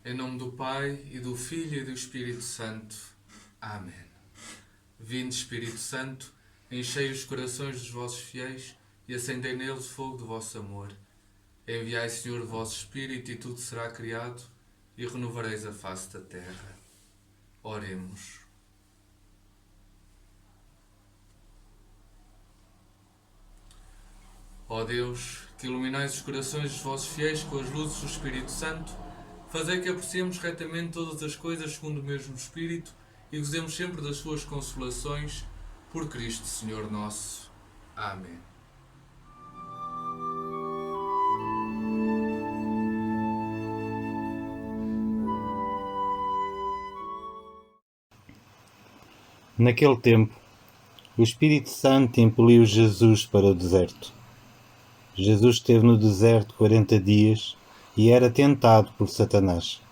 Em nome do Pai, e do Filho, e do Espírito Santo. Amém. Vinde, Espírito Santo, enchei os corações dos vossos fiéis e acendei neles o fogo do vosso amor. Enviai, Senhor, o vosso Espírito, e tudo será criado, e renovareis a face da terra. Oremos. Ó Deus, que iluminais os corações dos vossos fiéis com as luzes do Espírito Santo, fazei que apreciemos retamente todas as coisas segundo o mesmo Espírito e gozemos sempre das suas consolações, por Cristo Senhor nosso. Amém. Naquele tempo, o Espírito Santo impeliu Jesus para o deserto. Jesus esteve no deserto 40 dias e era tentado por Satanás.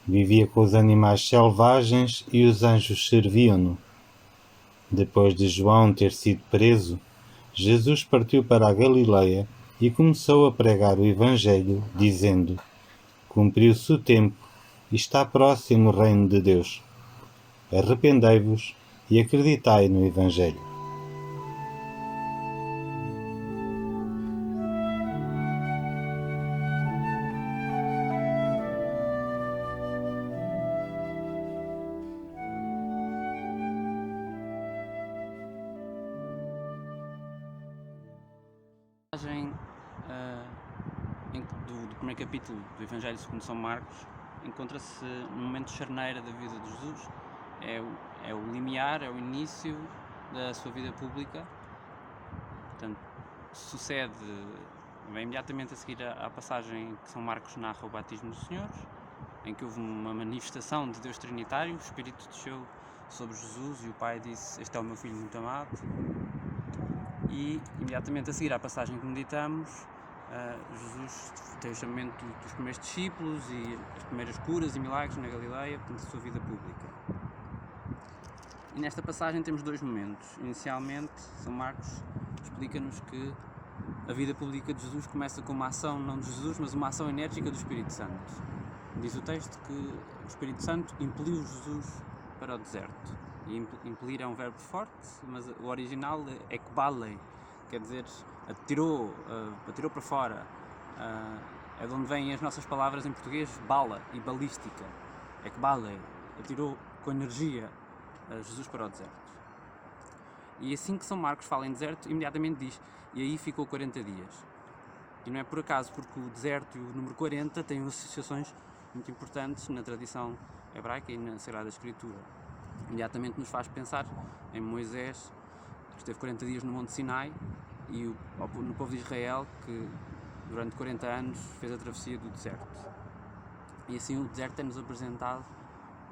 Vivia com os animais selvagens e os anjos serviam-no. Depois de João ter sido preso, Jesus partiu para a Galileia e começou a pregar o Evangelho, dizendo: Cumpriu-se o tempo e está próximo o reino de Deus. Arrependei-vos e acreditai no Evangelho. Do primeiro capítulo do Evangelho segundo São Marcos encontra-se um momento de charneira da vida de Jesus. É o limiar, é o início da sua vida pública. Portanto, sucede imediatamente a seguir à passagem que São Marcos narra o batismo dos Senhores, em que houve uma manifestação de Deus Trinitário. O Espírito desceu sobre Jesus e o Pai disse: Este é o meu Filho muito amado. E imediatamente a seguir à passagem que meditamos, Jesus tem o chamamento dos primeiros discípulos e as primeiras curas e milagres na Galileia, portanto a sua vida pública. E nesta passagem temos dois momentos. Inicialmente, São Marcos explica-nos que a vida pública de Jesus começa com uma ação não de Jesus, mas uma ação enérgica do Espírito Santo. Diz o texto que o Espírito Santo impeliu Jesus para o deserto. E impelir é um verbo forte, mas o original é ekbalei, quer dizer, atirou para fora. É de onde vêm as nossas palavras em português bala e balística. Ekbalei, atirou com energia Jesus para o deserto. E assim que São Marcos fala em deserto, imediatamente diz: e aí ficou 40 dias. E não é por acaso, porque o deserto e o número 40 têm associações muito importantes na tradição hebraica e na Sagrada Escritura. Imediatamente nos faz pensar em Moisés, que esteve 40 dias no Monte Sinai, e no povo de Israel, que durante 40 anos fez a travessia do deserto. E assim o deserto é-nos apresentado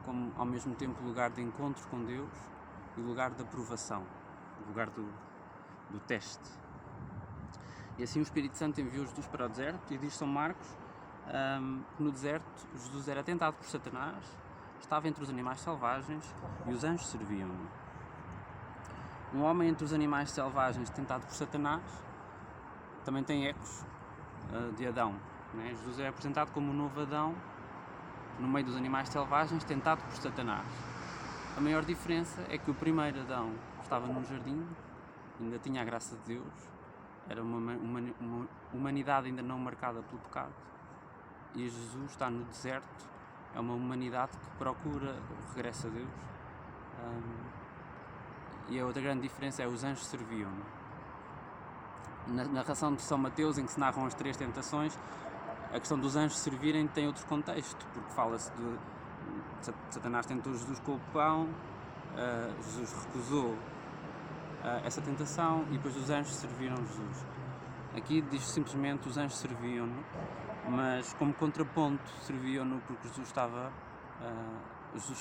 como ao mesmo tempo lugar de encontro com Deus e lugar de aprovação, lugar do teste. E assim o Espírito Santo enviou Jesus para o deserto, e diz São Marcos que no deserto Jesus era tentado por Satanás, estava entre os animais selvagens e os anjos serviam-no. Um homem entre os animais selvagens tentado por Satanás também tem ecos de Adão, né? Jesus é apresentado como o novo Adão no meio dos animais selvagens tentado por Satanás. A maior diferença é que o primeiro Adão estava num jardim, ainda tinha a graça de Deus, era uma humanidade ainda não marcada pelo pecado, e Jesus está no deserto, é uma humanidade que procura o regresso a Deus. E a outra grande diferença é os anjos serviam-no. Na narração de São Mateus, em que se narram as três tentações, a questão dos anjos servirem tem outro contexto, porque fala-se de Satanás tentou Jesus com o pão, Jesus recusou essa tentação e depois os anjos serviram Jesus. Aqui diz simplesmente os anjos serviam-no, mas como contraponto serviam-no porque Jesus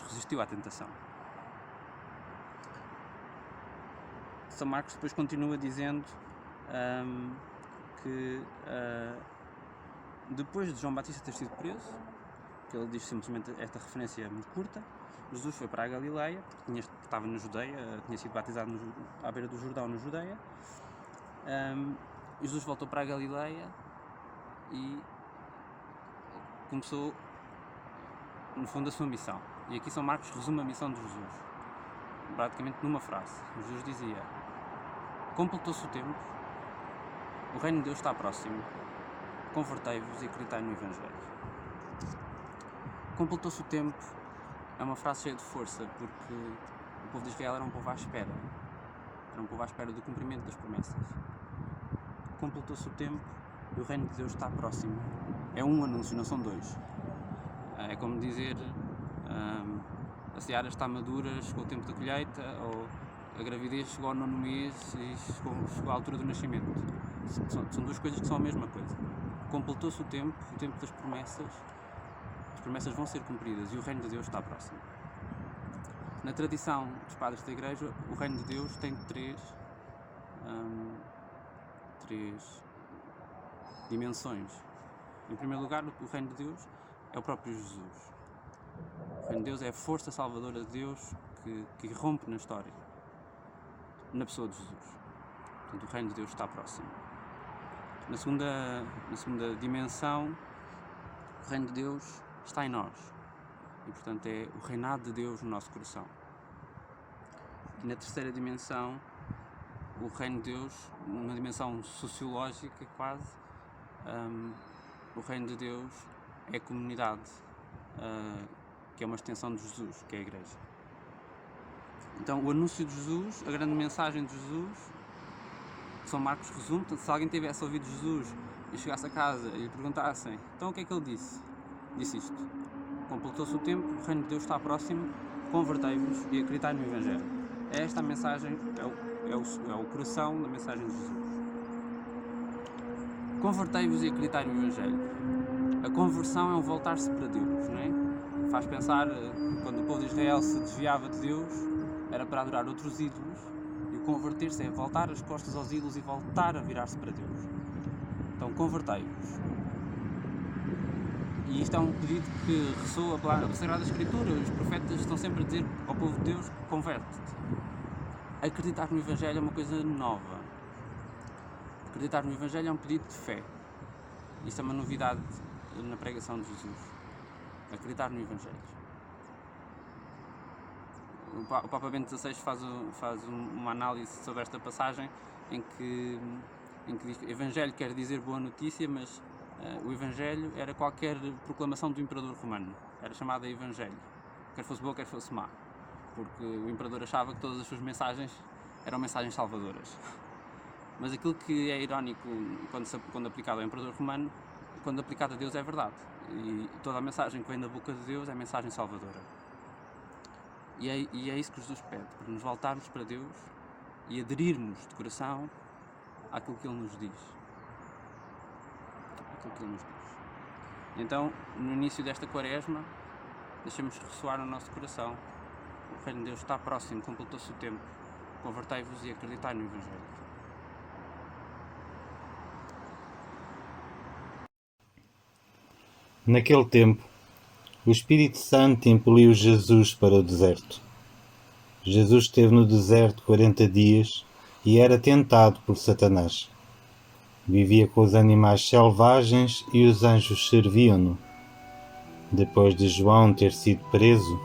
resistiu à tentação. São Marcos depois continua dizendo que depois de João Batista ter sido preso, que ele diz simplesmente esta referência muito curta, Jesus foi para a Galileia, porque estava na Judeia, tinha sido batizado à beira do Jordão, na Judeia. Jesus voltou para a Galileia e começou no fundo, a sua missão. E aqui São Marcos resume a missão de Jesus, praticamente numa frase. Jesus dizia: completou-se o tempo, o reino de Deus está próximo, convertei-vos e acreditai no Evangelho. Completou-se o tempo é uma frase cheia de força, porque o povo de Israel era um povo à espera. Era um povo à espera do cumprimento das promessas. Completou-se o tempo e o reino de Deus está próximo. É um anúncio, não são dois. É como dizer, a seara está madura, chegou o tempo da colheita, ou a gravidez chegou ao 9º mês e chegou à altura do nascimento. São duas coisas que são a mesma coisa. Completou-se o tempo das promessas. As promessas vão ser cumpridas e o reino de Deus está próximo. Na tradição dos padres da Igreja, o reino de Deus tem três dimensões. Em primeiro lugar, o reino de Deus é o próprio Jesus. O reino de Deus é a força salvadora de Deus que irrompe na história, na pessoa de Jesus. Portanto, o reino de Deus está próximo. Na segunda dimensão, o reino de Deus está em nós. E, portanto, é o reinado de Deus no nosso coração. E na terceira dimensão, o reino de Deus, numa dimensão sociológica quase, o reino de Deus é a comunidade, que é uma extensão de Jesus, que é a Igreja. Então, o anúncio de Jesus, a grande mensagem de Jesus, que São Marcos resume. Portanto, se alguém tivesse ouvido Jesus e chegasse a casa e lhe perguntassem: então o que é que ele disse? Disse isto: completou-se o tempo, o reino de Deus está próximo, convertei-vos e acreditai no Evangelho. Esta a mensagem, é o coração da mensagem de Jesus. Convertei-vos e acreditai no Evangelho. A conversão é um voltar-se para Deus, não é? Faz pensar, quando o povo de Israel se desviava de Deus, era para adorar outros ídolos, e o converter-se é voltar as costas aos ídolos e voltar a virar-se para Deus. Então, convertei-vos. E isto é um pedido que ressoa pela Sagrada Escritura. Os profetas estão sempre a dizer ao povo de Deus: converte-te. Acreditar no Evangelho é uma coisa nova. Acreditar no Evangelho é um pedido de fé. Isto é uma novidade na pregação de Jesus. Acreditar no Evangelho. O Papa Bento XVI faz uma análise sobre esta passagem em que diz que Evangelho quer dizer boa notícia, mas o Evangelho era qualquer proclamação do Imperador Romano. Era chamada Evangelho. Quer fosse boa, quer fosse má. Porque o Imperador achava que todas as suas mensagens eram mensagens salvadoras. Mas aquilo que é irónico quando aplicado ao Imperador Romano, quando aplicado a Deus é verdade. E toda a mensagem que vem da boca de Deus é mensagem salvadora. E é isso que Jesus pede, para nos voltarmos para Deus e aderirmos de coração àquilo que Ele nos diz. Então, no início desta quaresma, deixemos ressoar no nosso coração: o reino de Deus está próximo, completou-se o tempo, convertei-vos e acreditai no Evangelho. Naquele tempo, o Espírito Santo impeliu Jesus para o deserto. Jesus esteve no deserto 40 dias e era tentado por Satanás. Vivia com os animais selvagens e os anjos serviam-no. Depois de João ter sido preso,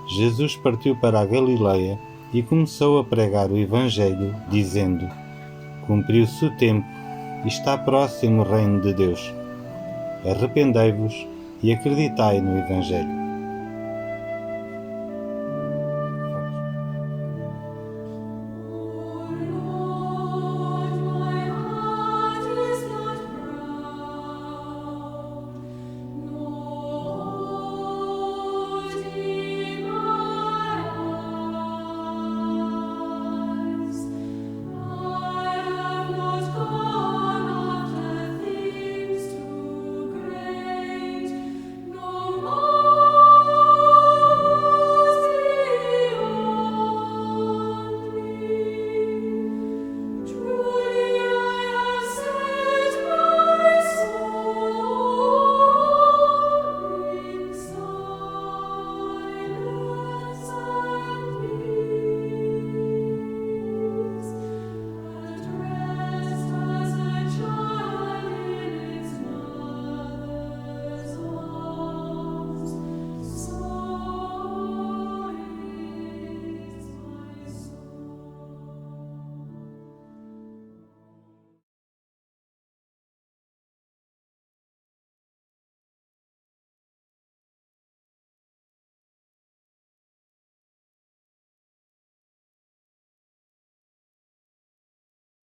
Jesus partiu para a Galileia e começou a pregar o Evangelho, dizendo: cumpriu-se o tempo e está próximo o reino de Deus. Arrependei-vos e acreditai no Evangelho.